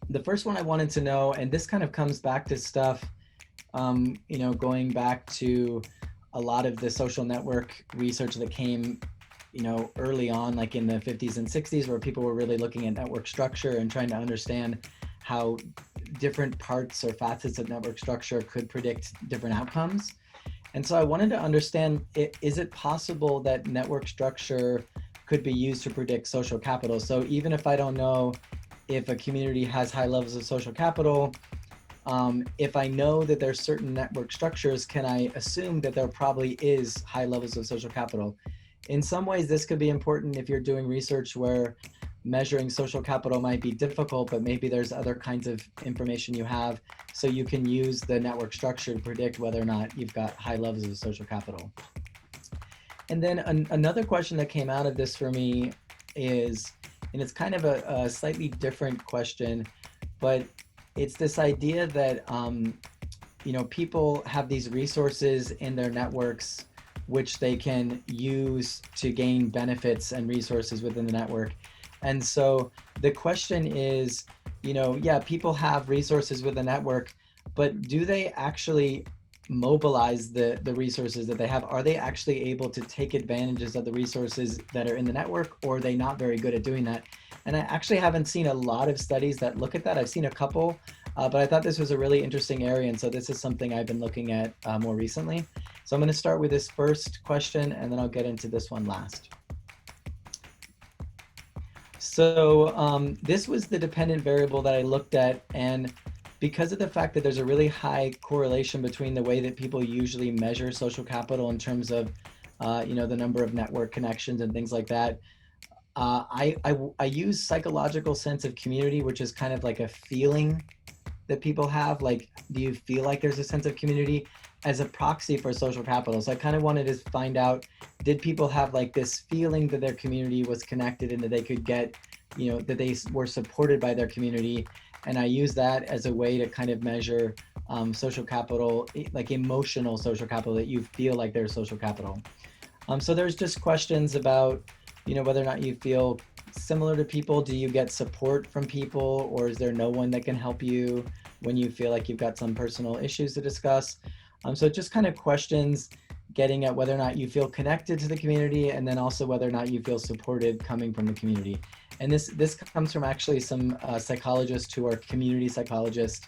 The first one I wanted to know, and this kind of comes back to stuff, going back to a lot of the social network research that came, early on, like in the 50s and 60s, where people were really looking at network structure and trying to understand how different parts or facets of network structure could predict different outcomes. And so I wanted to understand, is it possible that network structure could be used to predict social capital? So even if I don't know if a community has high levels of social capital, if I know that there's certain network structures, can I assume that there probably is high levels of social capital? In some ways, this could be important if you're doing research where measuring social capital might be difficult, but maybe there's other kinds of information you have, so you can use the network structure to predict whether or not you've got high levels of social capital. And then another question that came out of this for me is, and it's kind of a slightly different question, but it's this idea that people have these resources in their networks which they can use to gain benefits and resources within the network. And so the question is, yeah, people have resources with the network, but do they actually mobilize the resources that they have? Are they actually able to take advantages of the resources that are in the network, or are they not very good at doing that? And I actually haven't seen a lot of studies that look at that. I've seen a couple, but I thought this was a really interesting area. And so this is something I've been looking at more recently. So I'm going to start with this first question, and then I'll get into this one last. So this was the dependent variable that I looked at, and because of the fact that there's a really high correlation between the way that people usually measure social capital in terms of, the number of network connections and things like that, I use psychological sense of community, which is kind of like a feeling that people have. Like, do you feel like there's a sense of community, as a proxy for social capital? So I kind of wanted to find out, did people have like this feeling that their community was connected and that they could get, that they were supported by their community? And I use that as a way to kind of measure social capital, like emotional social capital, that you feel like there's social capital. So there's just questions about, whether or not you feel similar to people. Do you get support from people, or is there no one that can help you when you feel like you've got some personal issues to discuss? So just kind of questions getting at whether or not you feel connected to the community, and then also whether or not you feel supported coming from the community. And this comes from actually some psychologists who are community psychologists,